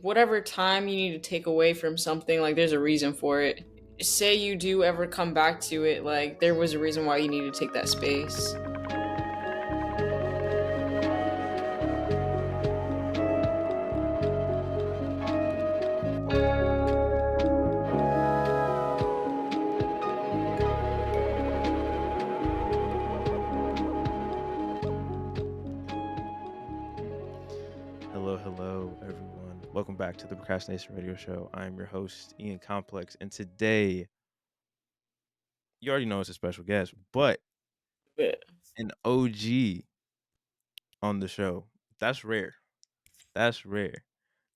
whatever time you need to take away from something, like there's a reason for it. Say you do ever come back to it, like there was a reason why you need to take that space. Hello, everyone. Welcome back to the Procrastination Radio Show. I am your host, Ian Complex, and today, you already know it's a special guest, but But an OG on the show. That's rare. That's rare.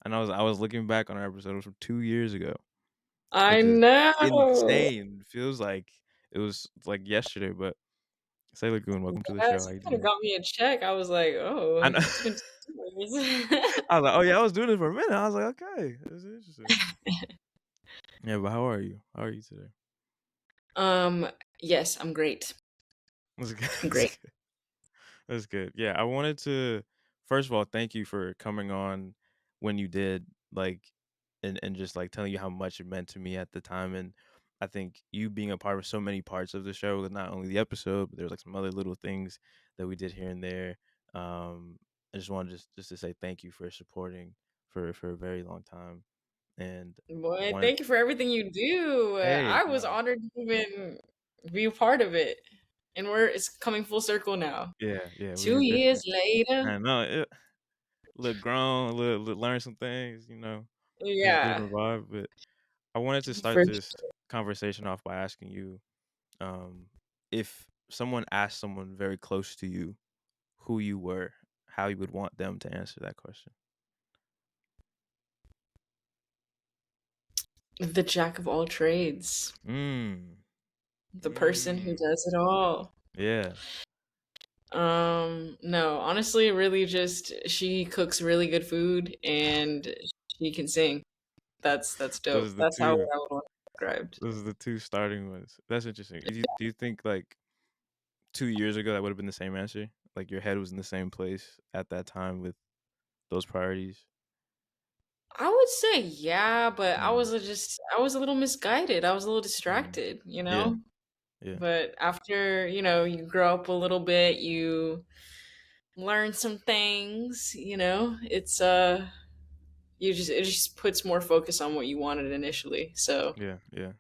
And I was looking back on our episode from 2 years ago, I which is know. insane. Feels like it was like yesterday, but Sailor Goon, welcome to the show. Yes, How you you kind of doing? got me a check. I was like, I oh, know. it's been 2 years. I was like, oh yeah, I was doing this for a minute. I was like, okay, this is interesting. Yeah, but how are you? How are you today? um, yes, I'm great. That's good. I'm That's great. good. That's good. Yeah, I wanted to first of all thank you for coming on when you did, like, and just like telling you how much it meant to me at the time. And I think you being a part of so many parts of the show, not only the episode, but there's like some other little things that we did here and there. I just wanted just to say thank you for supporting for a very long time. And Boy, wanted thank you for everything you do. hey I was no honored to even be a part of it. And it's coming full circle now. yeah we Two can years definitely later. I know it look grown, learn some things, it's a Yeah, different vibe. But I wanted to start for this conversation off by asking you, um, if someone asked someone very close to you who you were, how you would want them to answer that question. the jack of all trades, Mm. the person who Mm. does it all. Yeah. No, honestly, really just she cooks really good food and she can sing. That's dope. Those are the That's how I two. would want it described. Those are the two starting ones. That's interesting. Do you think like 2 years ago that would have been the same answer? Like your head was in the same place at that time with those priorities? I would say yeah, but Mm. I was a little misguided. I was a little Mm. distracted, you Yeah. know? Yeah. But after, you grow up a little bit, you learn some things, it just puts more focus on what you wanted initially. So, Yeah. Yeah.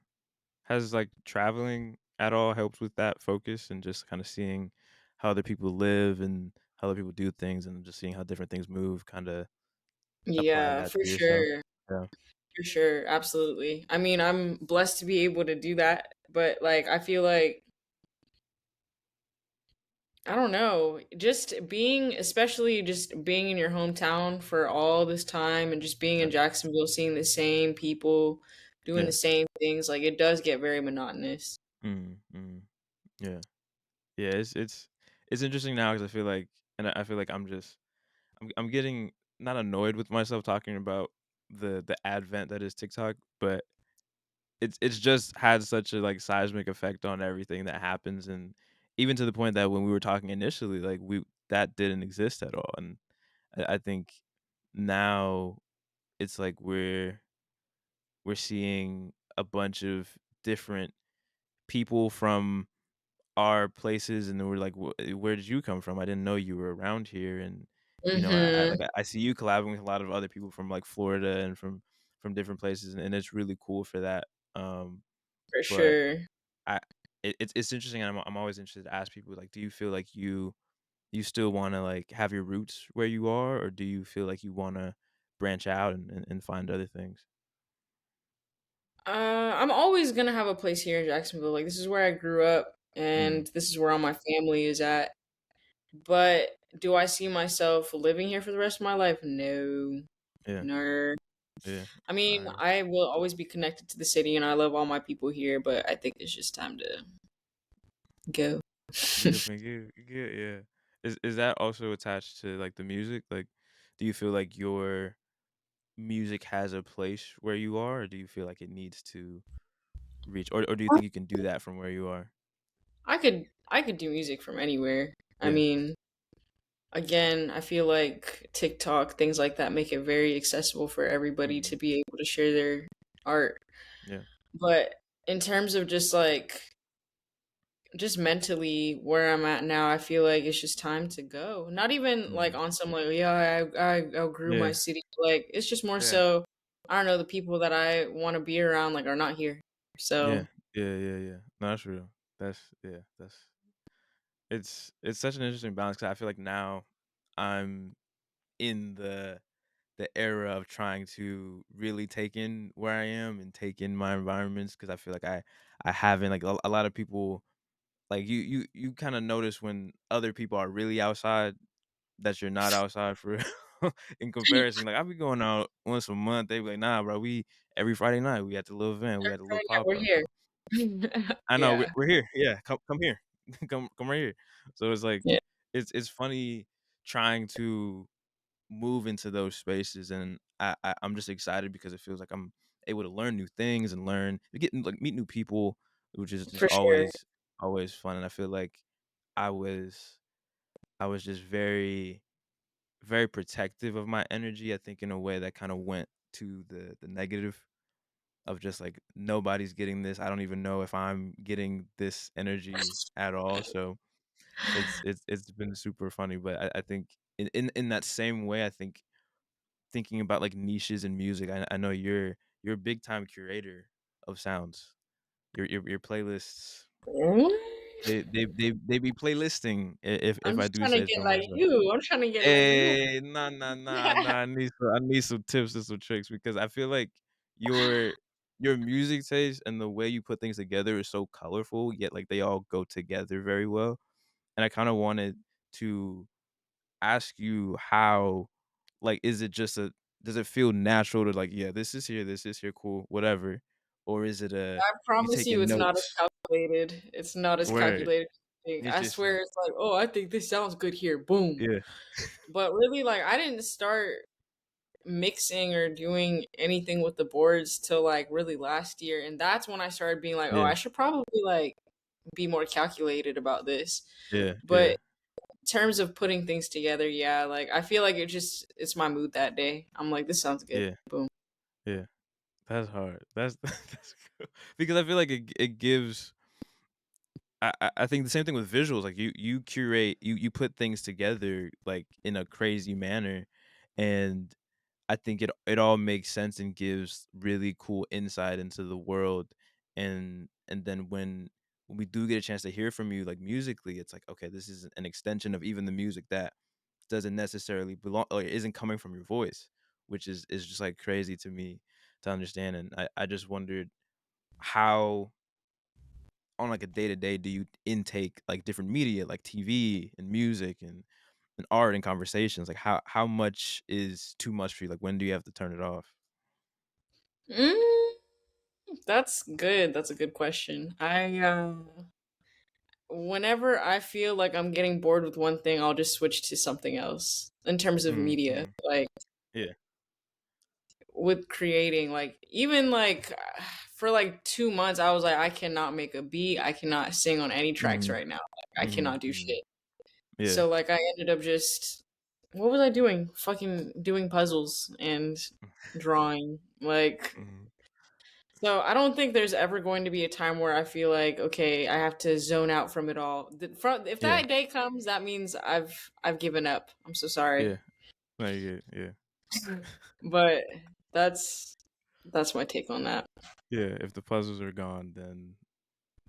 Has like traveling at all helped with that focus and just kind of seeing how other people live and how other people do things and just seeing how different things move, kind of applying yeah, that for to yourself? sure. Yeah. For sure, absolutely. I mean, I'm blessed to be able to do that, but like I feel like I don't know, just being especially just being in your hometown for all this time and just being Yeah. in Jacksonville seeing the same people doing Yeah. the same things, like it does get very monotonous. Mm, mm, yeah. Yeah. It's interesting now because I feel like, and I feel like I'm getting not annoyed with myself talking about the advent that is TikTok, but it's just had such a like seismic effect on everything that happens, and even to the point that when we were talking initially, like we that didn't exist at all. And I think now it's like we're seeing a bunch of different people from our places, and then we're like, Where did you come from? I didn't know you were around here." And Mhm. I see you collabing with a lot of other people from like Florida and from different places, and it's really cool for that. um For but sure. I it's interesting, and I'm always interested to ask people, like, do you feel like you still want to like have your roots where you are, or do you feel like you want to branch out and find other things? I'm always gonna have a place here in Jacksonville. Like this is where I grew up, Mm, and this is where all my family is at. But do I see myself living here for the rest of my life? No, yeah, no. yeah. I mean, I I will always be connected to the city, and I love all my people here. But I think it's just time to go. get up and get yeah. Is that also attached to like the music? Like, do you feel like your music has a place where you are, or do you feel like it needs to reach, or do you think you can do that from where you are? I could do music from anywhere. I Yeah. mean, again, I feel like TikTok, things like that, make it very accessible for everybody to Mhm. be able to share their art. Yeah. But in terms of just like just mentally where I'm at now, I feel like it's just time to go. Not even like Mhm. on some like, yeah, I outgrew my Yeah. city. Like it's just more Yeah. so I don't know, the people that I want to be around like are not here. Yeah. So Yeah. Yeah. Yeah. No, that's real. That's yeah. That's it's such an interesting balance 'cause I feel like now I'm in the era of trying to really take in where I am and take in my environments because I feel like I haven't like a lot of people like you kind of notice when other people are really outside that you're not outside for real. In comparison. Like I'll be going out once a month. They be like, nah, bro, we every Friday night we at the little event, we had a little yeah, pop we're up. here. I know Yeah. we're here. Yeah, come here, come right here. So it's like Yeah. it's funny trying to move into those spaces, and I'm just excited because it feels like I'm able to learn new things and learn get like meet new people, which is just For sure. always fun. And I feel like I was I was just very protective of my energy. I think in a way that kind of went to the negative of just like nobody's getting this. I don't even know if I'm getting this energy at all. So it's been super funny. But I think in that same way, I think thinking about like niches in music, I know you're a big time curator of sounds. Your playlists What? they be playlisting if I'm I just do trying to say get so like myself. you. I'm trying to get like you. Hey, nah. I need some tips and some tricks because I feel like your your music taste and the way you put things together is so colorful, yet like they all go together very well. And I kind of wanted to ask you how, like, is it just a does it feel natural to like, yeah, this is here, cool, whatever, or is it a I you promise you taking it's not as notes calculated. It's not as where calculated as you think. it's I just swear it's like, oh, I think this sounds good here. Boom. yeah, But really, like, I didn't start mixing or doing anything with the boards till like really last year. And that's when I started being like, oh, yeah, I should probably like be more calculated about this. But yeah, in terms of putting things together, yeah, like I feel like it's my mood that day. I'm like, this sounds good. yeah, Boom. yeah. That's hard. That's cool. Because I feel like it gives. I think the same thing with visuals. Like you curate you put things together like in a crazy manner, and I think it all makes sense and gives really cool insight into the world. And then when we do get a chance to hear from you like musically, it's like okay, this is an extension of even the music that doesn't necessarily belong or isn't coming from your voice, which is just like crazy to me to understand. And I just wondered how on like a day to day do you intake like different media like TV and music and art and conversations? Like how much is too much for you? Like when do you have to turn it off? Mm, that's good. That's a good question. Whenever I feel like I'm getting bored with one thing, I'll just switch to something else in terms of media. Mm. Like Yeah. with creating, like even like for like 2 months, I was like, I cannot make a beat. I cannot sing on any tracks Mhm. right now. Like, I Mhm. cannot do Mhm. shit. Yeah. So like I ended up just what was I doing? Fucking doing puzzles and drawing. Like Mhm. so I don't think there's ever going to be a time where I feel like okay, I have to zone out from it all. If Yeah. that day comes, that means I've given up. I'm so sorry, Yeah. No, you get yeah. but that's that's my take on that. Yeah. If the puzzles are gone, then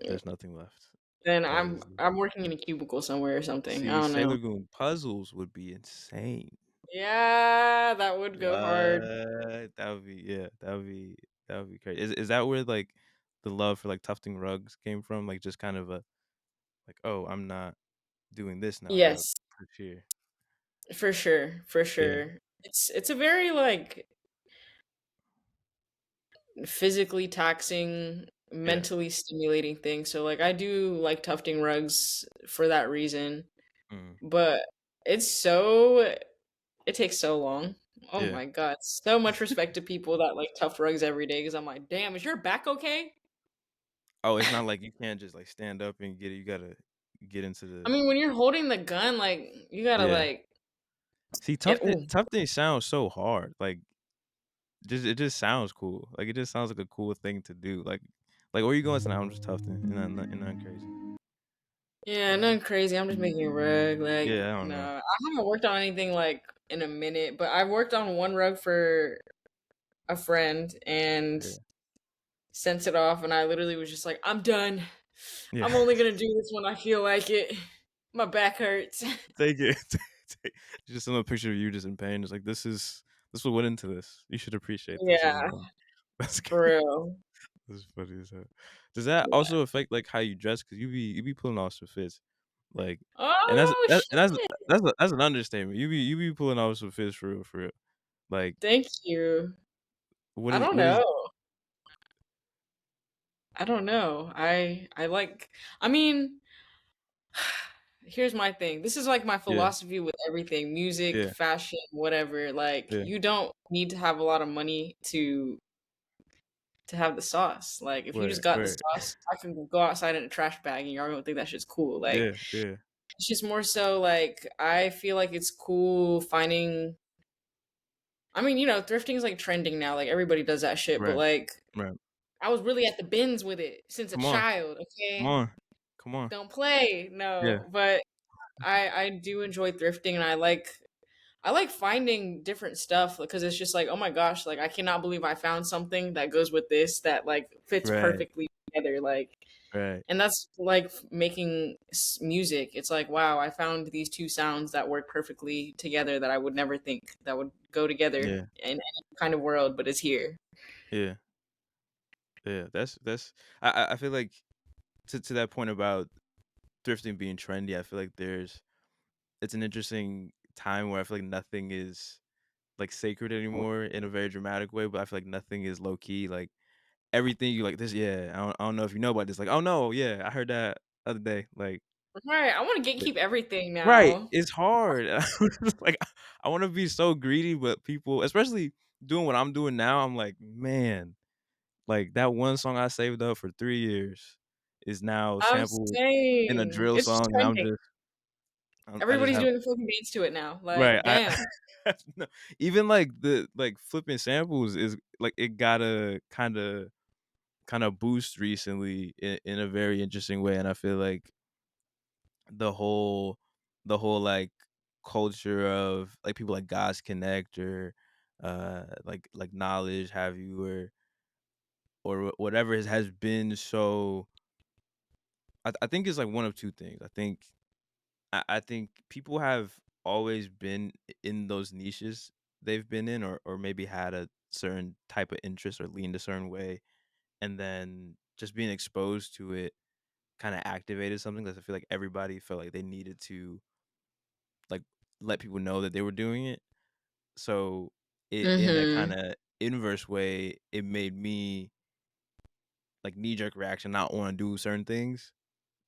there's nothing left. Then That is I'm working in a cubicle somewhere or something. I see, don't know. Sailor Moon puzzles would be insane. Yeah, that would go hard. What? That would be yeah, that would be crazy. Is that where like the love for like tufting rugs came from? Like just kind of a like, oh, I'm not doing this now. I gotta Yes, push here. for sure, for Yeah, sure. It's a very like physically taxing, yeah, mentally stimulating thing. So like I do like tufting rugs for that reason, mm, but it's so it takes so long. Oh yeah. my god, so much respect to people that like tuft rugs every day because I'm like, damn, is your back okay? Oh, it's not like you can't just like stand up and get it. You gotta get into I the mean, when you're holding the gun, like you gotta yeah, like. See, Yeah. Ooh. tough thing sounds so hard. Like just it just sounds cool. Like it just sounds like a cool thing to do. Like where you going tonight? I'm just tough thing and nothing crazy. Yeah, nothing crazy. I'm just making a rug. Like, Yeah, I don't no, know. I haven't worked on anything like in a minute, but I worked on one rug for a friend and Yeah. sent it off, and I literally was just like, I'm done. Yeah. I'm only gonna do this when I feel like it. My back hurts. Take it. Just another picture of you just in pain. It's like this what went into this. You should appreciate this or Yeah, something. That's for good. real. That's funny as hell. Does that Yeah. also affect like how you dress? Cause you be pulling off some fits, like, and Oh shit! that's an understatement. You be pulling off some fits for real, for real. Like, Thank you. I don't what is? know. I don't know. I like. I mean, here's my thing. This is like my Yeah, philosophy with everything: music, yeah, fashion, whatever. Like, yeah. you don't need to have a lot of money to have the sauce. Like, if you Right, just got the right. sauce, I can go outside in a trash bag and y'all gonna think that shit's cool. Like, Yeah, yeah. it's just more so like I feel like it's cool finding. I mean, thrifting is like trending now. Like everybody does that shit, but Right, like right. I was really at the bins with it since a Come on, child. come Okay, on, come on. don't play, Yeah, no. But I do enjoy thrifting, and I like finding different stuff because it's just like, oh my gosh, like I cannot believe I found something that goes with this that like fits right, perfectly together. Like, right. and that's like making music. It's like, wow, I found these two sounds that work perfectly together that I would never think that would go together Yeah, in any kind of world, but it's here. yeah, yeah. That's. I feel like to that point about thrifting being trendy. I feel like it's an interesting time where I feel like nothing is like sacred anymore in a very dramatic way, but I feel like nothing is low key. Like everything you like this, yeah. I don't know if you know about this. Like, oh no, yeah, I heard that other day. Right. I want to Like gatekeep everything right, now. it's hard. Like I want to be so greedy, but people, especially doing what I'm doing now, I'm like, man, like that one song I saved up for 3 years is now I'm sampled in a saying drill it's song, and trending. I just Everybody's have doing a fucking dance to it now. right. Like, damn. No, even like the like flipping samples is like it got a kind of boost recently in a very interesting way, and I feel like the whole like culture of like people like God's Connect or like knowledge have you or whatever has been so I think it's like one of two things. I think people have always been in those niches they've been in or maybe had a certain type of interest or leaned a certain way, and then just being exposed to it kind of activated something that I feel like everybody felt like they needed to like let people know that they were doing it. So it in a Mm-hmm. kind of inverse way, it made me like knee jerk reaction not want to do certain things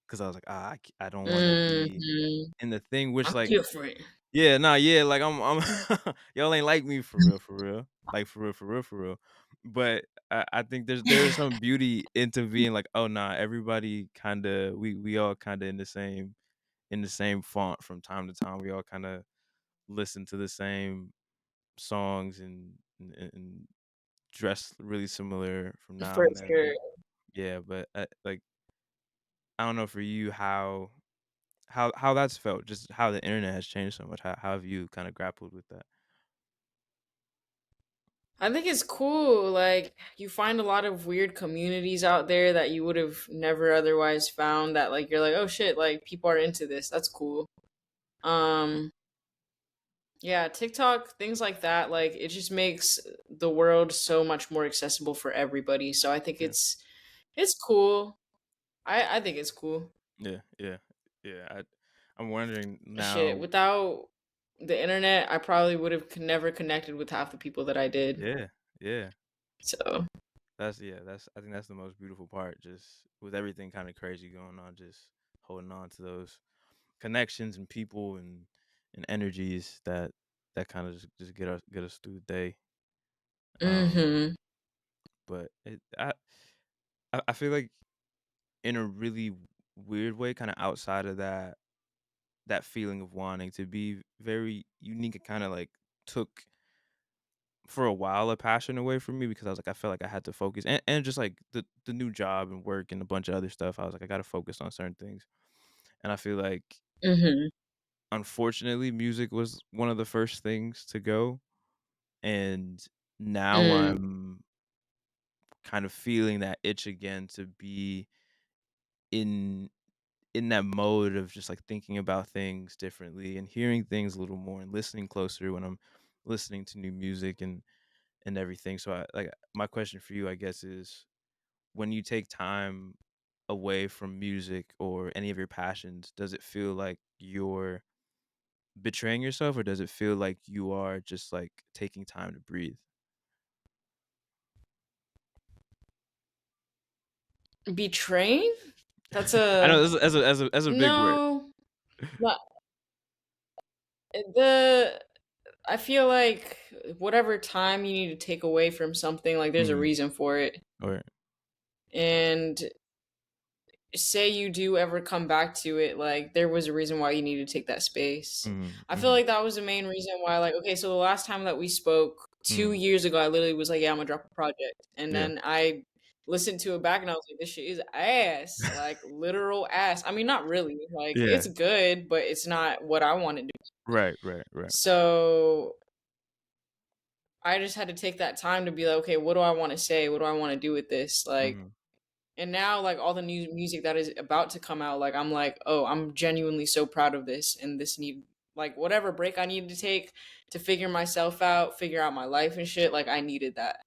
because I was like, I don't want to be Mm-hmm. in the thing, which I'm like different. yeah, nah, yeah, like I'm y'all ain't like me for real, for real. Like for real, for real, for real. But I think there's some beauty into being like, oh nah, everybody kinda we all kinda in the same font from time to time. We all kinda listen to the same songs and dress really similar from now For and then. sure. Yeah, but like I don't know for you how that's felt, just how the internet has changed so much. How have you kind of grappled with that? I think it's cool. Like, you find a lot of weird communities out there that you would have never otherwise found that like you're like, oh shit, like people are into this. That's cool. Um yeah, TikTok, things like that, like it just makes the world so much more accessible for everybody. So I think Yeah. it's cool. I think it's cool. Yeah, yeah, yeah. I'm wondering Shit, now. without the internet, I probably would have never connected with half the people that I did. Yeah, yeah. So, That's I think that's the most beautiful part. Just with everything kind of crazy going on, just holding on to those connections and people and energies that kind of just get us through the day. Um, mhm. but I feel like in a really weird way, kind of outside of that that feeling of wanting to be very unique. It kind of like took for a while a passion away from me because I was like I felt like I had to focus and just like the new job and work and a bunch of other stuff. I was like I got to focus on certain things. And I feel like Mhm. unfortunately music was one of the first things to go, and now Mm. I'm kind of feeling that itch again to be in that mode of just like thinking about things differently and hearing things a little more and listening closer when I'm listening to new music and everything. So I like my question for you, I guess, is when you take time away from music or any of your passions, does it feel like you're betraying yourself or does it feel like you are just like taking time to breathe? Betraying? That's I know a this is, as a big word. no. But the I feel like whatever time you need to take away from something, like there's a Mm, reason for it. or And say you do ever come back to it, like there was a reason why you needed to take that space. mm, I feel mm, like that was the main reason why, like, okay, so the last time that we spoke two mm, years ago, I literally was like, yeah, I'm gonna drop a project. And yeah, then I listened to it back and I was like, this shit is ass. Like literal ass. I mean, not really. Like, yeah, it's good, but it's not what I wanted to be. right, right, right. So I just had to take that time to be like, okay, what do I want to say? What do I want to do with this? Like, Mm, and now, like all the new music that is about to come out, like I'm like, oh, I'm genuinely so proud of this, and this need like whatever break I needed to take to figure myself out, figure out my life and shit. Like I needed that,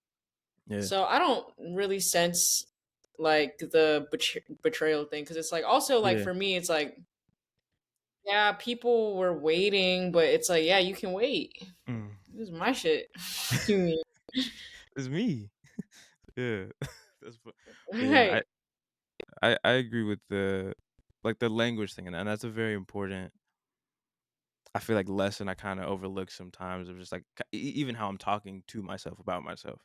yeah, so I don't really sense like the betrayal thing because it's like also like yeah, for me, it's like yeah, people were waiting, but it's like yeah, you can wait. mm. This is my shit. You mean It's me. Yeah, but yeah, right? I agree with the like the language thing, and that's a very important. I feel like lesson I kind of overlook sometimes of just like even how I'm talking to myself about myself.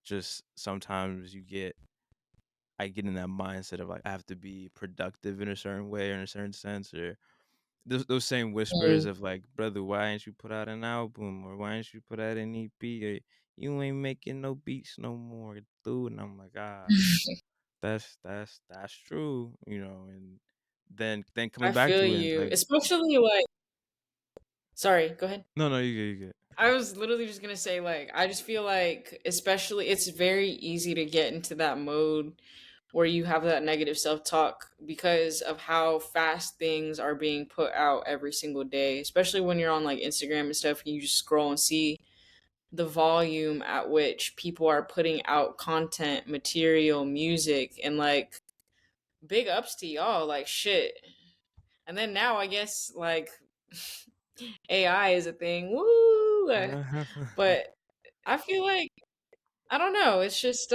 Just sometimes I get in that mindset of like I have to be productive in a certain way or in a certain sense, or those same whispers Mm. of like, brother, why ain't you put out an album or why ain't you put out an EP or you ain't making no beats no more, dude? And I'm like, that's true, and then coming I back feel to it and you, like, especially like. Sorry, go ahead. no, no, you get, I was literally just gonna say, like, I just feel like, especially, it's very easy to get into that mode where you have that negative self talk because of how fast things are being put out every single day, especially when you're on like Instagram and stuff, and you just scroll and see the volume at which people are putting out content, material, music, and like, big ups to y'all, like, shit. And then now, I guess, like, AI is a thing. Woo! But I feel like I don't know. It's just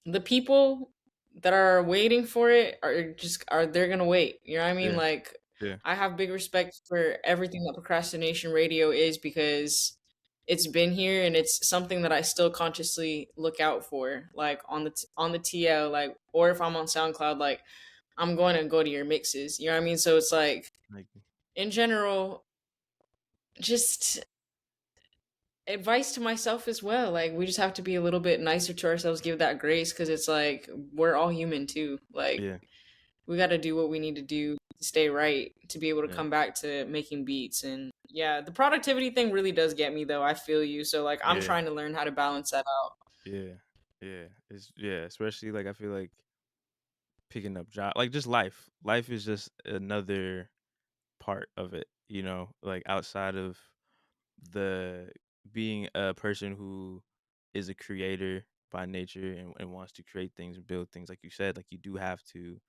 the people that are waiting for it are they're gonna wait. You know what I mean? yeah, Like yeah, I have big respect for everything that procrastination radio is because it's been here and it's something that I still consciously look out for, like on on the TL, like or if I'm on SoundCloud, like I'm going to go to your mixes. You know what I mean? So it's like like, in general, just advice to myself as well. Like we just have to be a little bit nicer to ourselves, give that grace because it's like we're all human too. Like yeah, we got to do what we need to do to stay right to be able to yeah, come back to making beats. And yeah, the productivity thing really does get me though. I feel you. So like I'm yeah, trying to learn how to balance that out. yeah, yeah. It's yeah, especially like I feel like picking up job, like just life. Life is just another part of it, like outside of the being a person who is a creator by nature and wants to create things and build things, like you said, like you do have to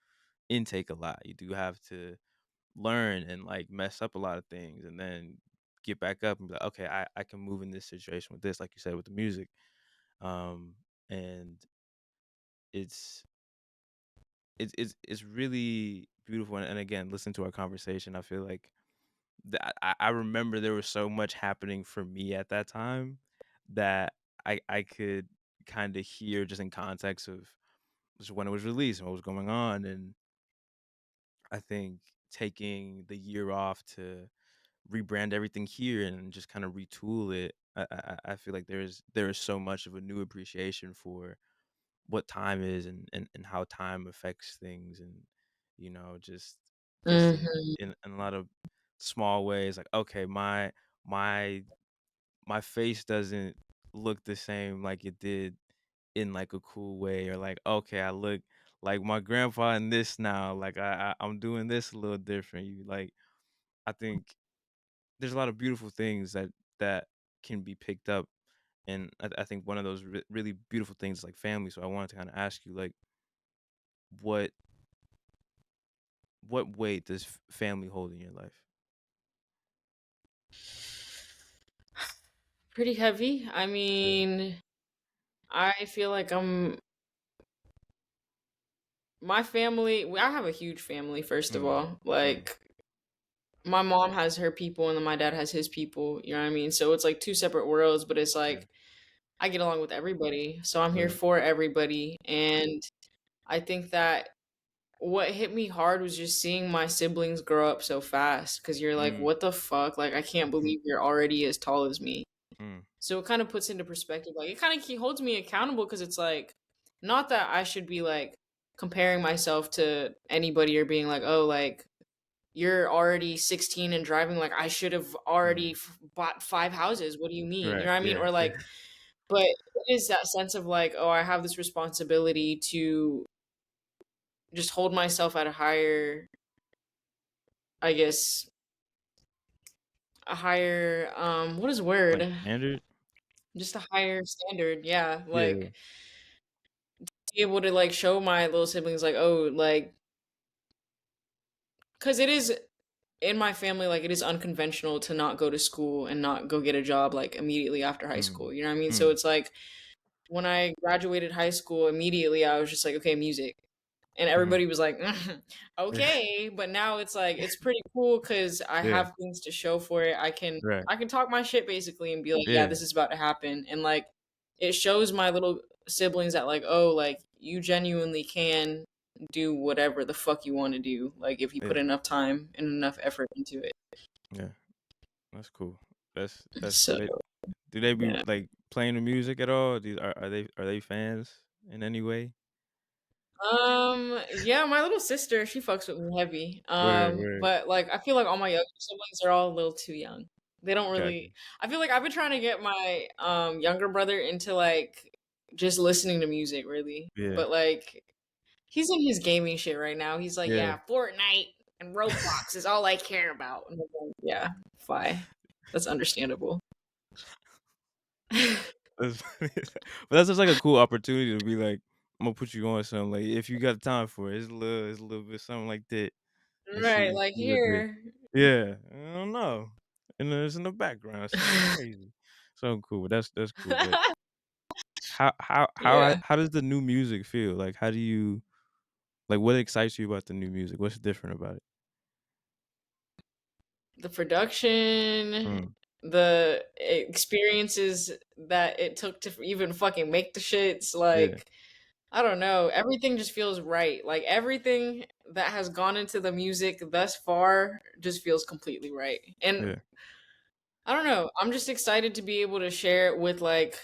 intake a lot. You do have to learn and like mess up a lot of things and then get back up and be like, okay, I can move in this situation with this, like you said, with the music. And it's it's really beautiful. And again, listen to our conversation. I feel like I remember there was so much happening for me at that time that I could kind of hear just in context of just when it was released and what was going on. And I think taking the year off to rebrand everything here and just kind of retool it, I feel like there is so much of a new appreciation for what time is, and how time affects things, and just Hmm. in a lot of small ways, like, okay, my my face doesn't look the same like it did in like a cool way, or like, okay, I look like my grandpa in this now, like I'm doing this a little different. You like I think there's a lot of beautiful things that can be picked up, and I think one of those really beautiful things is like family. So I wanted to kind of ask you, like, what what weight does family hold in your life? Pretty heavy. I Yeah. mean, I feel like my family. I have a huge family. First of Mm, all, mm, like my mom has her people, and then my dad has his people. You know what I mean? So it's like two separate worlds, but it's yeah. like I get along with everybody. So I'm here Right. for everybody, and I think that what hit me hard was just seeing my siblings grow up so fast because you're like, Mm, what the fuck? Like, I can't mm, believe you're already as tall as me. mm, So it kind of puts into perspective. Like, it kind of holds me accountable because it's like, not that I should be like comparing myself to anybody or being like, oh, like, you're already 16 and driving. Like, I should have already mm. bought 5 houses. What do you mean? You Right. know what I mean? Yeah. Or Yeah. like, but it is that sense of like, oh, I have this responsibility to just hold myself at a higher, I guess, a higher, what is Like word? standard. Just a higher standard. Yeah. Yeah. Like, to be able to like show my little siblings, like, oh, like, because it is in my family, like, it is unconventional to not go to school and not go get a job like immediately after high Mm, school. You know what I mean? So mm. it's like, when I graduated high school, immediately I was just like, okay, music. And Mhm. everybody was like, okay. But now it's like, it's pretty cool because I Yeah. have things to show for it. Right. I can talk my shit basically and be like, yeah, Yeah. this is about to happen. And like, it shows my little siblings that like, oh, like you genuinely can do whatever the fuck you want to do. Like if you put Yeah. enough time and enough effort into it. Yeah. That's cool. That's So cool. Do they be yeah. like playing the music at all? Are they fans in any way? Yeah, my little sister, she fucks with me heavy. Where But like I feel like all my younger siblings are all a little too young. They don't Gotcha. really I feel like I've been trying to get my younger brother into like just listening to music really. Yeah. But like he's in his gaming shit right now. He's like, Yeah. yeah, Fortnite and Roblox is all I care about. And I'm like, yeah, fine. That's understandable. That's funny. But that's just like a cool opportunity to be like, I'm gonna put you on something. Like, if you got time for it, it's a little bit something like that, and Right, see like what they. here. Yeah, I don't know. And then it's in the background, sounding crazy. So cool. That's cool. But Yeah. how does the new music feel? Like, how do you like? What excites you about the new music? What's different about it? The production, Mm, the experiences that it took to even fucking make the shits, yeah, like I don't know, everything just feels right. Like everything that has gone into the music thus far just feels completely right. And yeah, I don't know, I'm just excited to be able to share it with like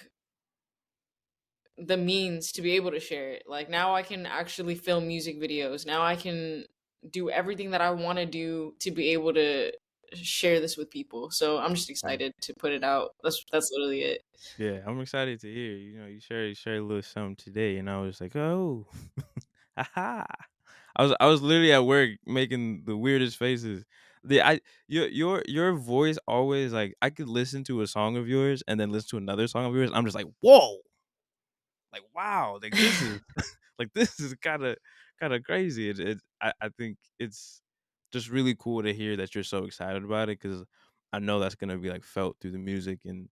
the means to be able to share it. Like now I can actually film music videos. Now I can do everything that I want to do to be able to share this with people. So I'm just yeah. excited to put it out. That's literally it. Yeah, I'm excited to hear. You share a little something today, and I was like, oh, haha. I was literally at work making the weirdest faces. The I your voice always, like, I could listen to a song of yours and then listen to another song of yours. I'm just like, whoa, like, wow, like this is like this is kind of crazy. I think it's just really cool to hear that you're so excited about it, because I know that's gonna be like felt through the music, and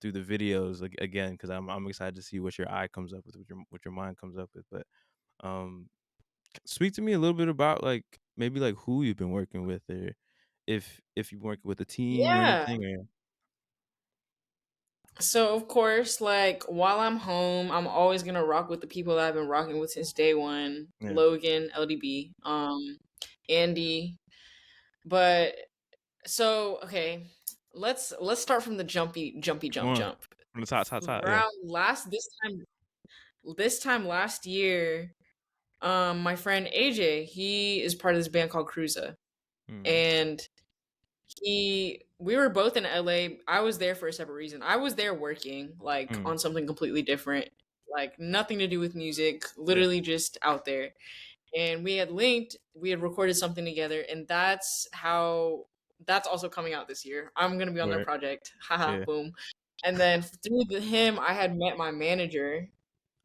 through the videos, like, again, because I'm excited to see what your eye comes up with, what your mind comes up with. But um speak to me a little bit about, like, maybe like who you've been working with, or if you're working with a team or Yeah. anything, or So of course, like while I'm home, I'm always gonna rock with the people that I've been rocking with since day one. yeah. Logan, LDB, Andy. But so okay, let's start from the jumpy Come on. jump. From the top, top, top. Yeah. Around last this time last year, my friend AJ, he is part of this band called Cruza, Mm. and we were both in LA. I was there for a separate reason. I was there working like Mm. on something completely different, like nothing to do with music, Yeah. literally just out there. And we had linked, we had recorded something together, and that's also coming out this year. I'm gonna be on their Right. project. Haha, Yeah. boom. And then through him, I had met my manager,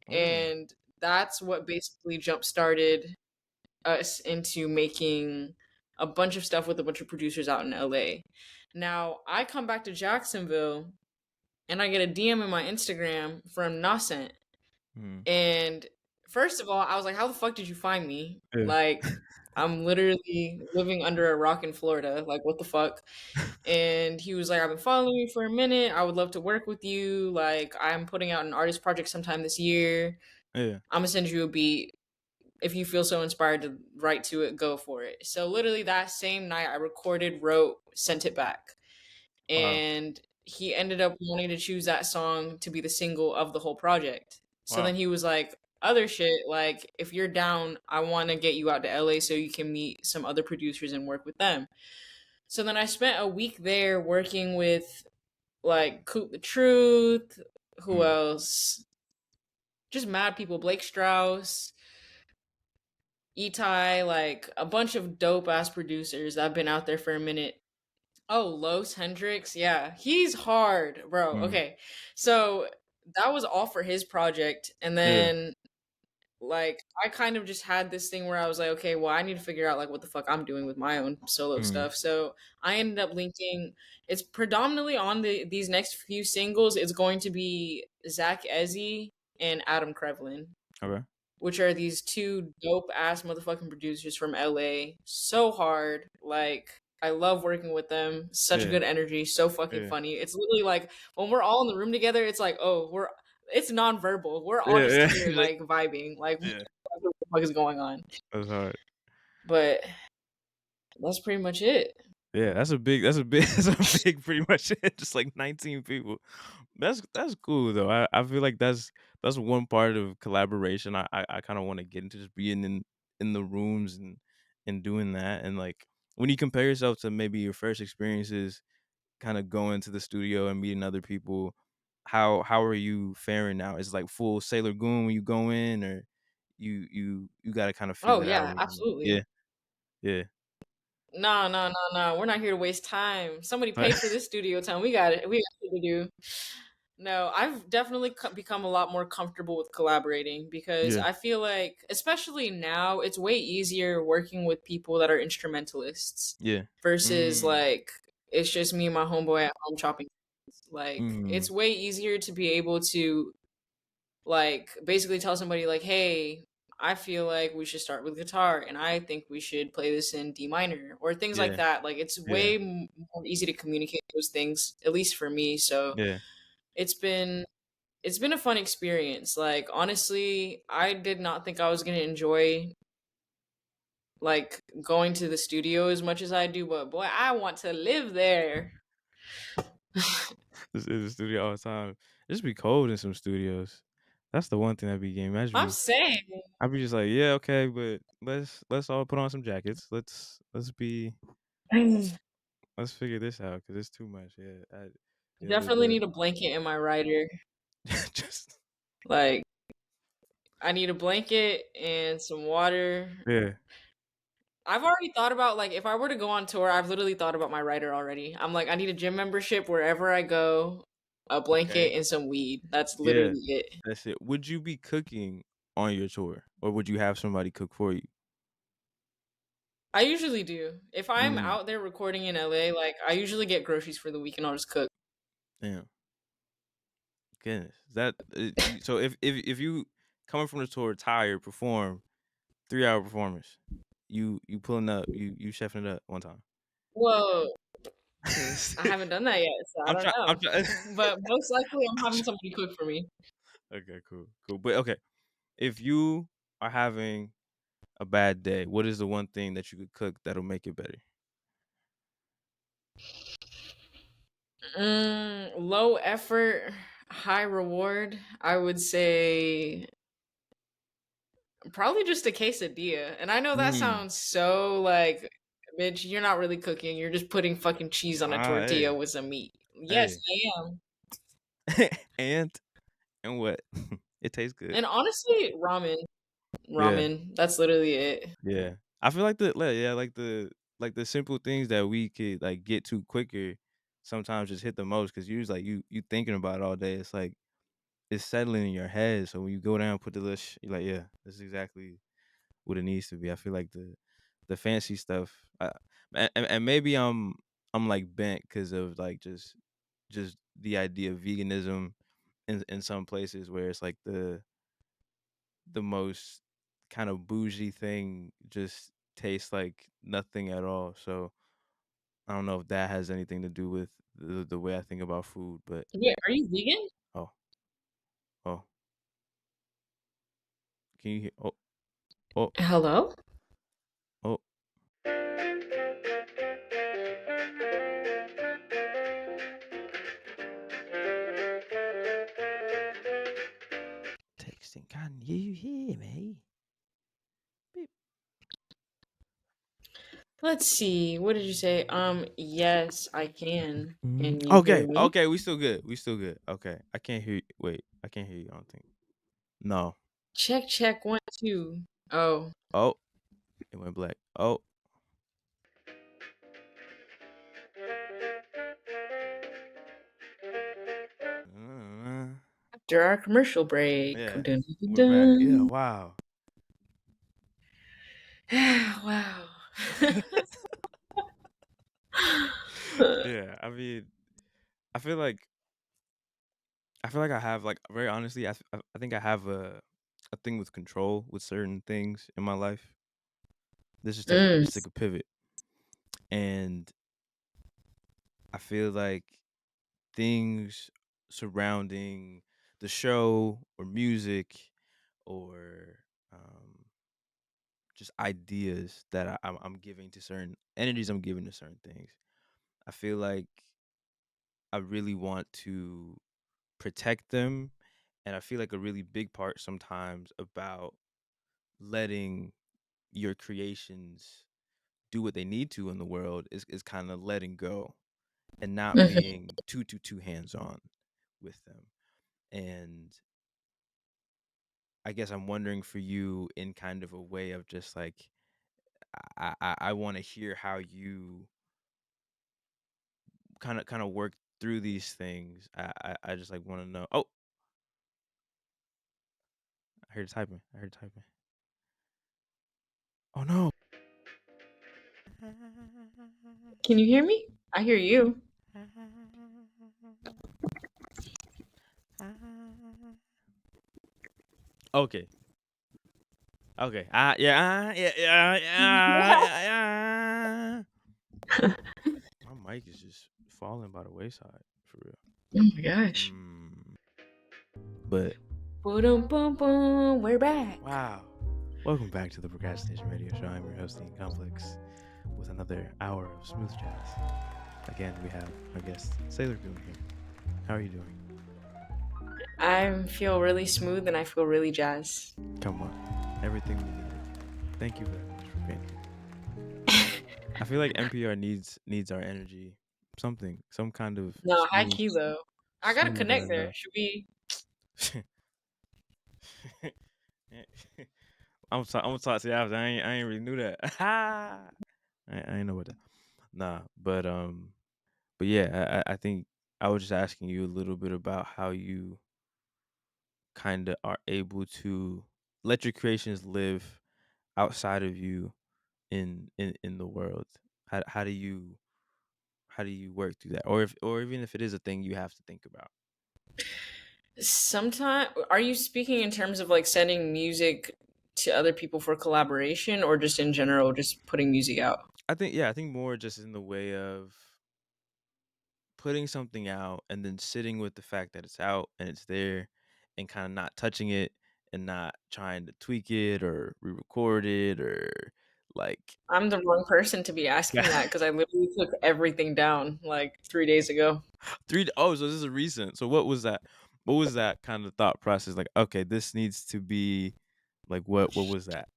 Oh. and that's what basically jump started us into making a bunch of stuff with a bunch of producers out in LA. Now, I come back to Jacksonville and I get a DM in my Instagram from Nascent. Mm. And first of all, I was like, how the fuck did you find me? Yeah. Like, I'm literally living under a rock in Florida. Like, what the fuck? And he was like, I've been following you for a minute. I would love to work with you. Like, I'm putting out an artist project sometime this year. Yeah. I'm gonna send you a beat. If you feel so inspired to write to it, go for it. So literally that same night I recorded, wrote, sent it back. Wow. And he ended up wanting to choose that song to be the single of the whole project. So Wow. then he was like, other shit, like if you're down, I want to get you out to LA so you can meet some other producers and work with them. So then I spent a week there working with like Coop the Truth, who Mm. else? Just mad people, Blake Strauss, Etai, like a bunch of dope ass producers that have been out there for a minute. Oh, Los Hendricks, yeah, he's hard, bro. Mm. Okay, so that was all for his project, and Yeah. then like I kind of just had this thing where I was like, okay, well, I need to figure out like what the fuck I'm doing with my own solo Mm. stuff. So I ended up linking. It's predominantly on these next few singles. It's going to be Zach Ezzy and Adam Krevlin, Okay. which are these two dope ass motherfucking producers from LA. So hard. Like, I love working with them. Such Yeah. good energy. So fucking Yeah. funny. It's literally like when we're all in the room together, it's like, oh, it's nonverbal. We're all just Yeah. here, Yeah. like, vibing. Like, what Yeah. the fuck is going on? That's hard. But that's pretty much it. Yeah, that's a big that's a big pretty much it. Just like 19 people. That's cool though. I feel like that's one part of collaboration I kind of want to get into, just being in the rooms and doing that. And like when you compare yourself to maybe your first experiences kind of going to the studio and meeting other people, how are you faring now? Is it like full Sailor Goon when you go in, or you got to kind of Oh figure it out yeah, when you absolutely. yeah. Yeah. No, no, no, no. We're not here to waste time. Somebody paid for this studio time. We got it. We got shit to do. No, I've definitely become a lot more comfortable with collaborating because Yeah. I feel like, especially now, it's way easier working with people that are instrumentalists Yeah. versus Mm. like it's just me and my homeboy at home chopping. Like, Mm. it's way easier to be able to like basically tell somebody like, "Hey, I feel like we should start with guitar, and I think we should play this in D minor," or things like Yeah. that. Like, it's Yeah. way more easy to communicate those things, at least for me. So Yeah. it's been it's been a fun experience. Like, honestly, I did not think I was gonna enjoy like going to the studio as much as I do, but boy, I want to live there. Just in the studio all the time. It just be cold in some studios. That's the one thing that be game. I'm saying, I'd be just like, yeah, okay, but let's all put on some jackets. Let's be I let's figure this out because it's too much. Yeah, yeah, definitely need a blanket in my rider. just Like, I need a blanket and some water. yeah. I've already thought about like if I were to go on tour, I've literally thought about my rider already. I'm like, I need a gym membership wherever I go, a Okay, blanket and some weed. That's yeah, literally it. that's it. Would you be cooking on your tour, or would you have somebody cook for you? I usually do. If I'm Mm, out there recording in LA, like I usually get groceries for the week and I'll just cook. damn, goodness, so if you coming from the tour tired, perform 3 hour performance, you pulling up, you chefing it up one time. Whoa. I haven't done that yet, so I I'm don't trying. I'm know. trying. But most likely I'm having somebody cook for me. Okay, cool, cool. But okay, if you are having a bad day, what is the one thing that you could cook that'll make it better? Low effort, high reward. I would say probably just a quesadilla. And I know that Mm. sounds so like, bitch, you're not really cooking. You're just putting fucking cheese on a Ah, tortilla hey, with some meat. Yes, hey. I am. and and what? It tastes good. And honestly, ramen. Yeah, Ramen. That's literally it. yeah. I feel like yeah, like the simple things that we could like get to quicker sometimes just hit the most because usually like you thinking about it all day. It's like it's settling in your head. So when you go down, put the list, you're like, yeah, this is exactly what it needs to be. I feel like the fancy stuff, and maybe I'm like bent because of like just the idea of veganism in some places where it's like the most kind of bougie thing just tastes like nothing at all. So I don't know if that has anything to do with the way I think about food, but Yeah, are you vegan? oh oh, can you hear? Oh oh Hello? oh, texting. Can you hear me? Beep. Let's see. What did you say? Yes, I can. Can you hear Okay, me? okay, we still good. We still good. Okay, I can't hear. Wait, I can't hear you. I don't think. No. Check, check, one, two. Oh. Oh, it went black. Oh, After our commercial break. yeah, Dun, dun, we're back. Yeah, dun, wow. dun. Wow. Yeah, I mean, I feel like I feel like I have like very honestly, I think I have a thing with control with certain things in my life. This just take Mm. just take a pivot, and I feel like things surrounding the show or music or just ideas that I'm giving to certain energies I'm giving to certain things. I feel like I really want to protect them, and I feel like a really big part sometimes about letting your creations do what they need to in the world is kind of letting go and not Mhm. being too hands on with them. And I guess I'm wondering for you in kind of a way of just like I want to hear how you kind of work through these things. I just like want to know. Oh, I heard typing. I heard typing. Oh no. Can you hear me? I hear you. Okay. Okay. Yeah. My mic is just falling by the wayside for real. Oh my gosh. Mm. But Boom, boom, boom. We're back. wow. Welcome back to the Procrastination Radio Show. I'm your host, Ian Complex, with another hour of smooth jazz. Again, we have our guest, Sailor Goon here. How are you doing? I feel really smooth and I feel really jazz. Come on. Everything we needed. Thank you very much for being here. I feel like NPR needs our energy. Something. Some kind of No, high key though. I gotta smooth connect there. ass Should we? I'm gonna talk to you after. I ain't really knew that. I ain't know what that. Nah, but yeah, I think I was just asking you a little bit about how you kind of are able to let your creations live outside of you in the world. How do you work through that, or even if it is a thing you have to think about? Sometime, are you speaking in terms of like sending music to other people for collaboration or just in general, just putting music out? I think more just in the way of putting something out and then sitting with the fact that it's out and it's there and kind of not touching it and not trying to tweak it or re-record it or Like, I'm the wrong person to be asking that because I literally took everything down like 3 days ago. oh, so this is recent. So what was that? What was that kind of thought process? Like, okay, this needs to be like what was that?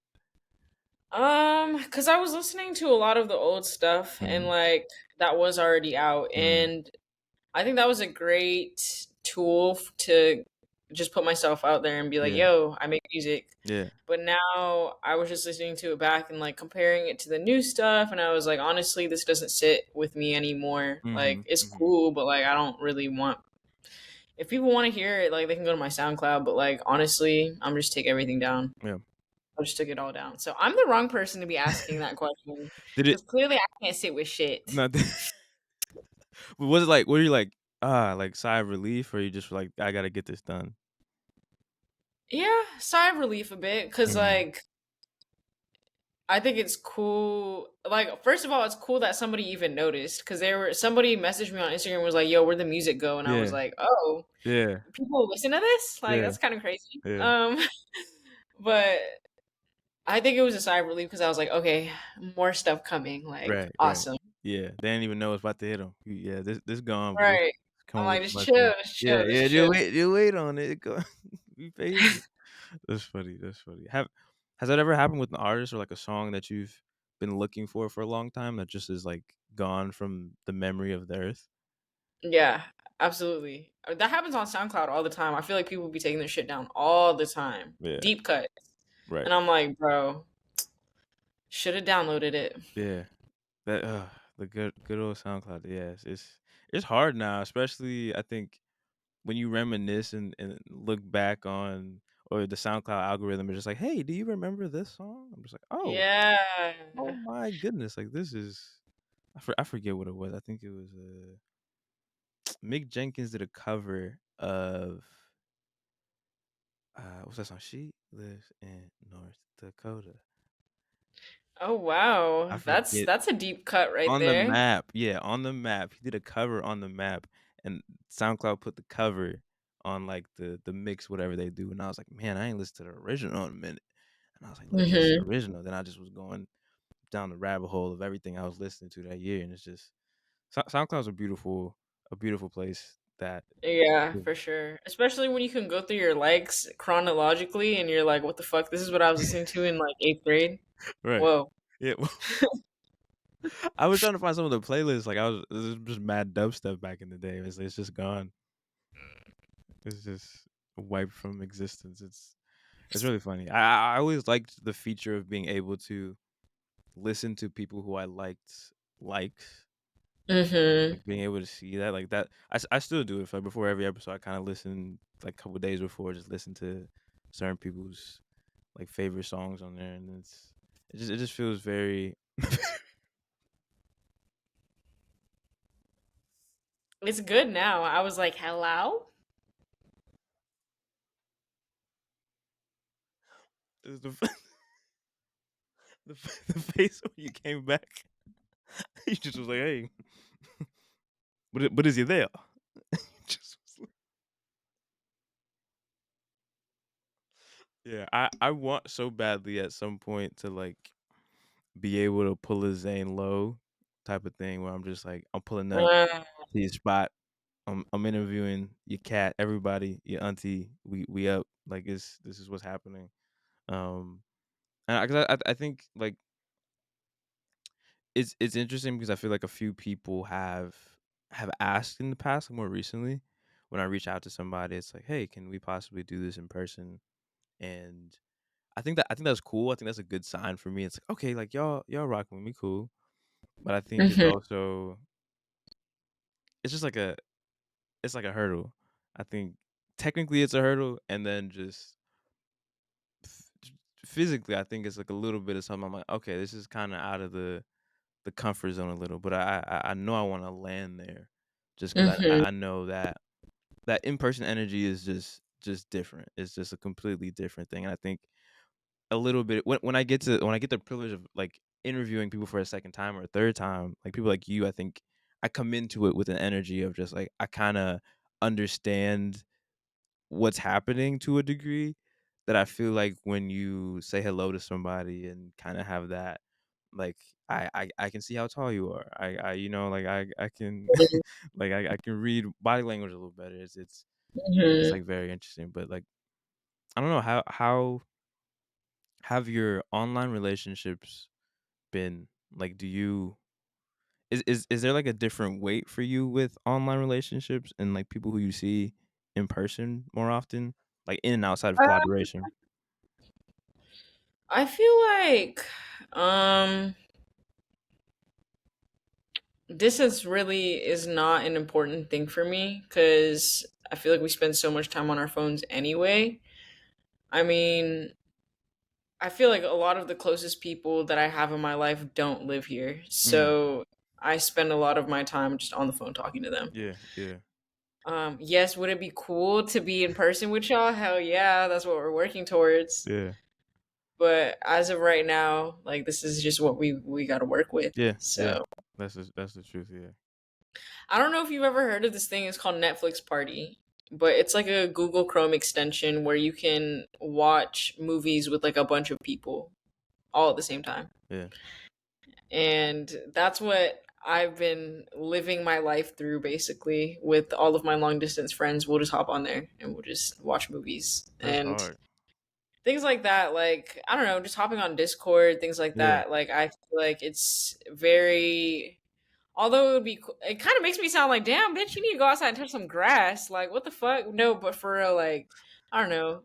Because I was listening to a lot of the old stuff and Mhm. like that was already out, Mhm. and I think that was a great tool to just put myself out there and be like, Yeah. "Yo, I make music." Yeah. But now I was just listening to it back and like comparing it to the new stuff, and I was like, honestly, this doesn't sit with me anymore. Like, Mhm. it's Mhm. cool, but like, I don't really want. If people want to hear it, like, they can go to my SoundCloud. But like, honestly, I'm just take everything down. Yeah. I just took it all down. So I'm the wrong person to be asking that question Did it because clearly I can't sit with shit. not was it like were you like sigh of relief or you just were like I got to get this done? Yeah, sigh of relief a bit because Mhm. like I think it's cool. Like, first of all, it's cool that somebody even noticed because somebody messaged me on Instagram and was like, "Yo, where'd the music go?" And I was Yeah. like, "Oh, Yeah. people listen to this? Like, Yeah. that's kind of crazy." Yeah. But I think it was a sigh of relief because I was like, "Okay, more stuff coming." Like, Right, right. awesome, Yeah, they didn't even know it's about to hit them. Yeah, this gone, but right? it's I'm coming with like, just much chill, more. just Yeah, chill, yeah, just chill. you wait on it. Go be patient. That's funny. That's funny. Has that ever happened with an artist or like a song that you've been looking for a long time that just is like gone from the memory of the earth? Yeah, absolutely. That happens on SoundCloud all the time. I feel like people be taking their shit down all the time. Yeah, Deep cuts. right. And I'm like, bro, should have downloaded it. Yeah, that the good old SoundCloud. Yeah, it's hard now, especially I think when you reminisce and look back on or the SoundCloud algorithm is just like, hey, do you remember this song? I'm just like, Yeah. oh my goodness, like this is I forget what it was. I think it was Mick Jenkins did a cover of what's that song? She lives in North Dakota. Oh wow. I That's forget that's a deep cut right on the there. map. Yeah, on the map. He did a cover on the map, and SoundCloud put the cover on like the mix, whatever they do. And I was like, man, I ain't listened to the original in a minute. And I was like, let me listen to Hmm. the original. Then I just was going down the rabbit hole of everything I was listening to that year, and it's just SoundCloud's a beautiful place that Yeah, for sure. Especially when you can go through your likes chronologically and you're like, what the fuck? This is what I was listening to in like eighth grade. right. Whoa. Yeah, I was trying to find some of the playlists. Like I was, it was just mad dubstep back in the day. It's just gone. It's just wiped from existence. It's really funny. I always liked the feature of being able to listen to people who I likes Hmm. like being able to see that like that. I still do it. Like before every episode, I kind of listen like a couple days before, just listen to certain people's like favorite songs on there, and it just feels very. It's good now. I was like, hello? the, the face when you came back, you just was like, "Hey, but is he there?" just was like, yeah, I want so badly at some point to like be able to pull a Zane low type of thing where I'm just like I'm pulling up Uh, to your spot. I'm interviewing your cat, everybody, your auntie. We up like this is what's happening. Um, and I think like it's interesting because I feel like a few people have asked in the past, like more recently, when I reach out to somebody, it's like, hey, can we possibly do this in person? And I think that's cool. I think that's a good sign for me. It's like, okay, like y'all rocking with me, cool. But I think it's mhm, also it's just like it's like a hurdle. I think technically it's a hurdle, and then just physically, I think it's like a little bit of something. I'm like, okay, this is kind of out of the comfort zone a little, but I know I want to land there, just because mhm, I know that that in person energy is just different. It's just a completely different thing, and I think a little bit when I get the privilege of like interviewing people for a second time or a third time, like people like you, I think I come into it with an energy of just like I kind of understand what's happening to a degree that I feel like when you say hello to somebody and kind of have that like I can see how tall you are. Like I can like I can read body language a little better. It's Mhm. like very interesting. But like I don't know how have your online relationships been? Like do you is there like a different weight for you with online relationships and like people who you see in person more often? Like in and outside of collaboration? I feel like um distance really is not an important thing for me because I feel like we spend so much time on our phones anyway. I mean, I feel like a lot of the closest people that I have in my life don't live here. Mm, So I spend a lot of my time just on the phone talking to them. yeah, yeah, Yes, would it be cool to be in person with y'all? Hell yeah, that's what we're working towards. yeah, But as of right now, like this is just what we got to work with. yeah, yeah. So That's the truth. Yeah. I don't know if you've ever heard of this thing. It's called Netflix Party, but it's like a Google Chrome extension where you can watch movies with like a bunch of people all at the same time. Yeah. And that's what I've been living my life through basically with all of my long distance friends. We'll just hop on there and we'll just watch movies That's and hard. things like that. Like, I don't know, just hopping on Discord, things like Yeah. that. Like, I feel like it's very, although it would be, it kind of makes me sound like, damn, bitch, you need to go outside and touch some grass. Like, what the fuck? No, but for real, like, I don't know.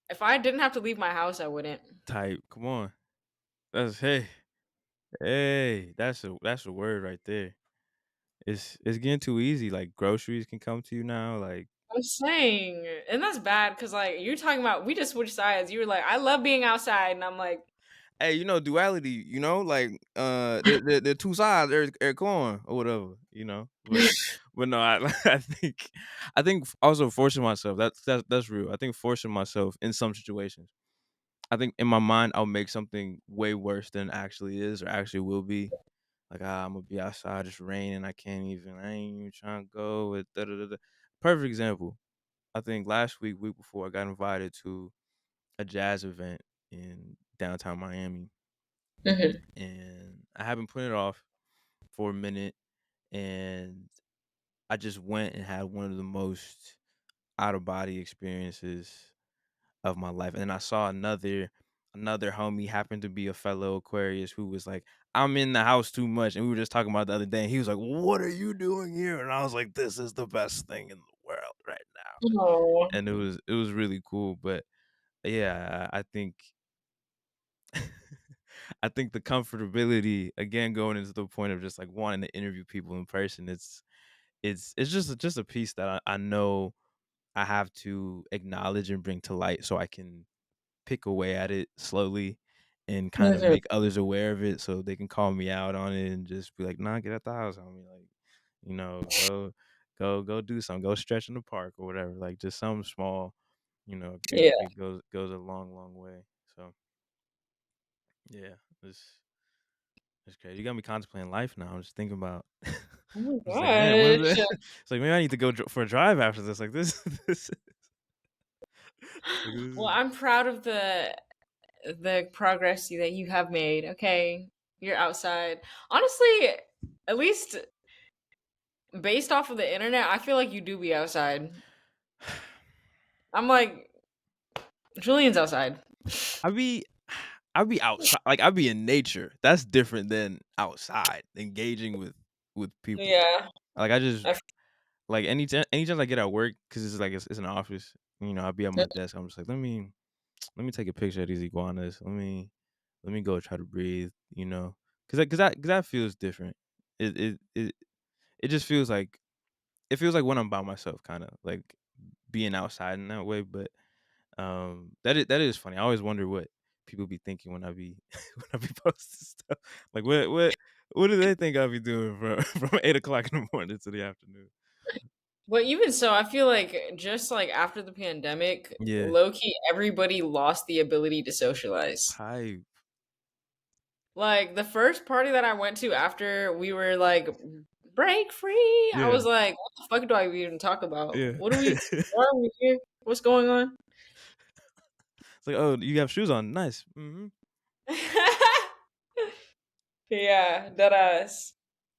If I didn't have to leave my house, I wouldn't. Type. Come on. That's hey. Hey. That's a word right there. It's getting too easy. Like groceries can come to you now. Like I'm saying, and that's bad because like you're talking about, we just switched sides. You were like, I love being outside, and I'm like, hey, duality, like the two sides are coin or whatever, but no, I I think also forcing myself, that's real. I think forcing myself in some situations. I think in my mind I'll make something way worse than it actually is or actually will be. Like I'm gonna be outside, it's raining, I ain't even trying to go with da da da. Da. Perfect example. I think last week before, I got invited to a jazz event in downtown Miami, mhm, and I have been putting it off for a minute, and I just went and had one of the most out of body experiences of my life. And then I saw another homie happened to be a fellow Aquarius who was like, I'm in the house too much. And we were just talking about it the other day. And he was like, what are you doing here? And I was like, this is the best thing in the world right now. oh, And it was really cool. But yeah, I think I think the comfortability, again, going into the point of just like wanting to interview people in person, it's just a piece that I know I have to acknowledge and bring to light so I can pick away at it slowly and kind of mhm, make others aware of it so they can call me out on it and just be like, nah, get out the house, homie. Like, go do something, go stretch in the park or whatever. Like just something small, yeah. it goes a long way. So yeah, it's it's crazy. You got me contemplating life now. I'm just thinking about. Oh my It's like, man, what is gosh. it? It's like maybe I need to go for a drive after this. Like this, this, like this Well, is I'm proud of the progress that you have made. Okay, you're outside. Honestly, at least based off of the internet, I feel like you do be outside. I'm like, Julian's outside. I be I be outside, like I be in nature. That's different than outside engaging with people. Yeah. Like I just I like anytime I get at work because it's an office. I'll be at my desk. I'm just like let me take a picture of these iguanas. Let me go try to breathe. Because that feels different. It just feels like when I'm by myself, kind of like being outside in that way. But that is funny. I always wonder what people be thinking when I be when I be posting stuff. Like what do they think I be doing from from 8 o'clock in the morning to the afternoon? But even so, I feel like just like after the pandemic, Yeah, low key, everybody lost the ability to socialize. type. Like the first party that I went to after we were like break free, I Yeah, was like, what the fuck do I even talk about? yeah. What are we? Why are we here? What's going on? It's like, oh, you have shoes on. Nice. Yeah, that ass.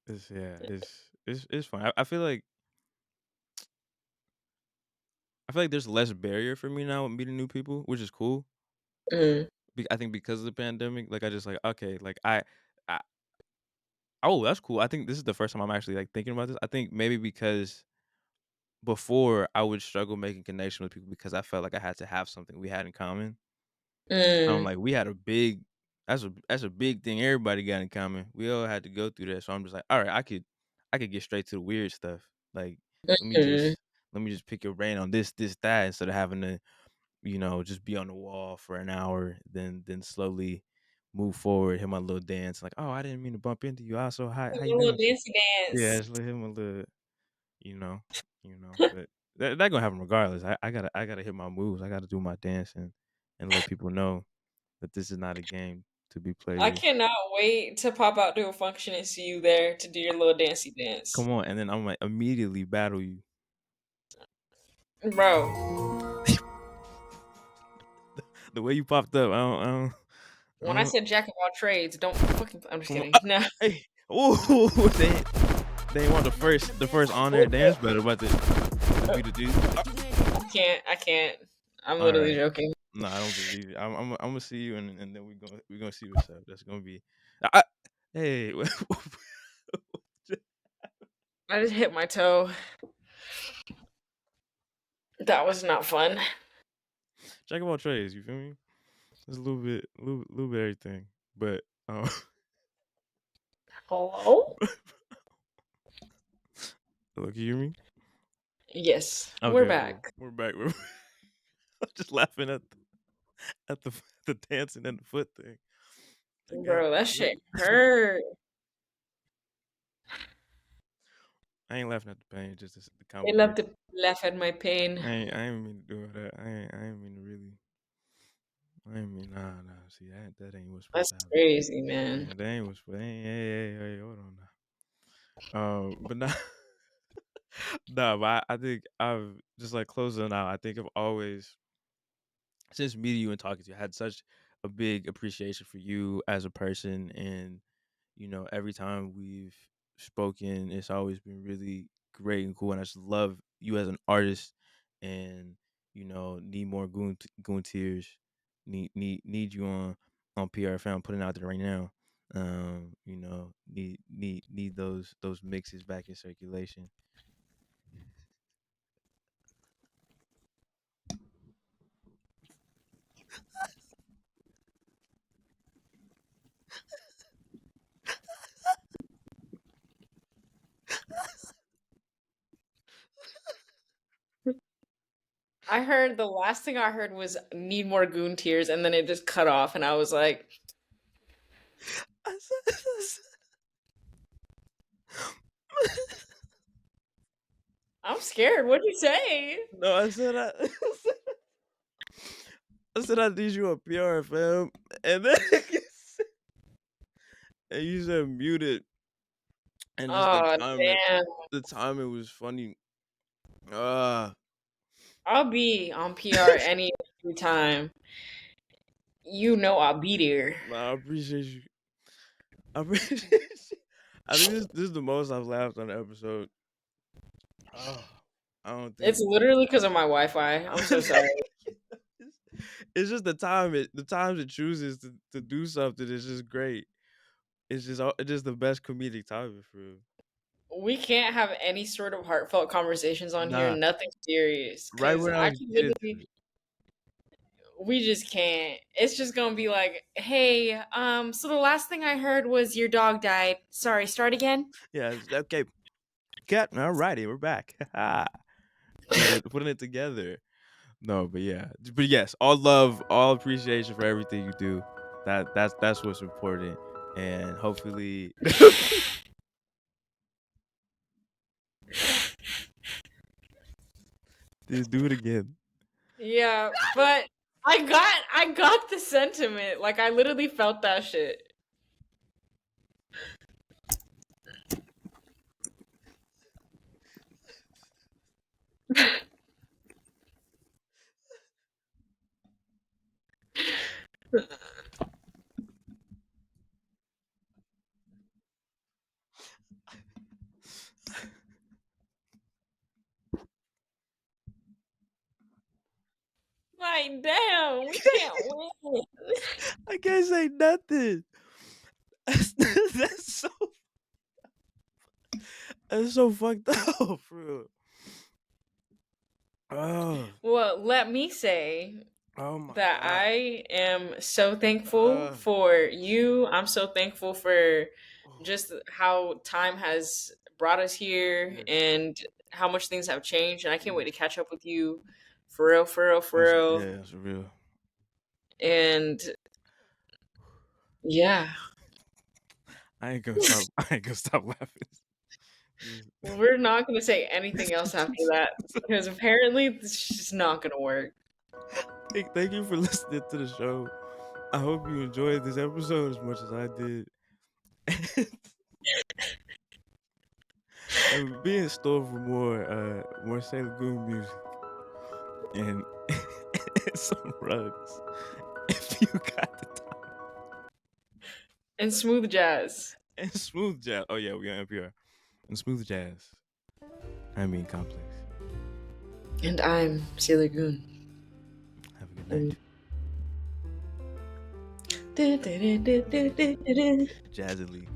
It's yeah, it's fun. I feel like there's less barrier for me now with meeting new people, which is cool. Mm, I think because of the pandemic, like I just like okay, like I oh that's cool. I think this is the first time I'm actually like thinking about this. I think maybe because before I would struggle making connection with people because I felt like I had to have something we had in common. I'm mm, like we had a big that's a big thing everybody got in common. We all had to go through that. So I'm just like, all right, I could get straight to the weird stuff. Like let me mm. just let me just pick your brain on this, that instead of having to just be on the wall for an hour, then slowly move forward, hit my little dance. Like, oh, I didn't mean to bump into you. Also, A how you little doing? dancey Yeah, dance. just let him a little, you know, But that gonna happen regardless. I gotta hit my moves. I gotta do my dance and let people know that this is not a game to be played I with. cannot wait to pop out to a function and see you there to do your little dancey dance. Come on, and then I'm like immediately battle you. Bro, The way you popped up, I when I don't said jack of all trades, don't fucking. I'm just come on. kidding. No. Hey, ooh, they ain't want the first on air dance battle about to be the dude. I can't. I'm All literally right. joking. No, I don't believe you. I'm gonna see you, and then we gonna see what's up. That's gonna be. I, hey, I just hit my toe. That was not fun. check about trades. You feel me? It's a little bit everything. But Hello? look, you hear me? Yes, we're Okay, cool. back. We're back. We're I'm just laughing at the the dancing and the foot thing. I got Bro, that look. shit hurt. I ain't laughing at the pain, just the They love combination. to laugh at my pain. I ain't mean to do all that. I ain't mean to really. I ain't mean nah. See that ain't what's supposed That's to happen. crazy, man. Yeah, that ain't what's hey, hold on now. But nah, nah, but I think I've just like closing out. I think I've always since meeting you and talking to you, I had such a big appreciation for you as a person, and every time we've spoken, it's always been really great and cool. And I just love you as an artist, and need more goon tears. Need you on PRF. I'm putting it out there right now. Need those mixes back in circulation. I heard the last thing I heard was need more goon tears, and then it just cut off, and I was like, I said, I'm scared. What'd you say? no, I said I need you on PRFM, and then and you said muted, and just Oh, damn. the timing was funny. Uh I'll be on PR any time. You know I'll be there. nah, I appreciate you. I appreciate you. I think this is the most I've laughed on an episode. Oh, I don't It's think literally because of my Wi-Fi. I'm so sorry. it's just the times it chooses to do something is just great. It's just the best comedic timing for real. We can't have any sort of heartfelt conversations on here, Nah, nothing serious, right because when I I was can getting to literally, it. we just can't. It's just gonna be like, hey, so the last thing I heard was your dog died. Sorry, start again. Yeah, okay. Cat. All righty, we're back. Putting it together. No, but yeah, but yes, all love, all appreciation for everything you do. That's what's important, and hopefully, just do it again. Yeah, but I got the sentiment. Like I literally felt that shit. Like, damn, we can't win. I can't say nothing. That's so fucked up, for real. Oh, Well, let me say oh my that god. I am so thankful for you. I'm so thankful for Oh, just how time has brought us here yes, and how much things have changed. And I can't wait to yes. catch up with you for real, for real, for real. Yeah, that's real. And yeah, I ain't gonna stop. I ain't gonna stop laughing. we're not going to say anything else after that because apparently this is just not going to work. Thank you for listening to the show. I hope you enjoyed this episode as much as I did. And be in store for more Sailor Goon music and, and some rugs if you got the time. And smooth jazz. And smooth jazz. Oh yeah, we on NPR. And smooth jazz. I mean complex. And I'm Sailor Goon. Have a good night. And Jazzily.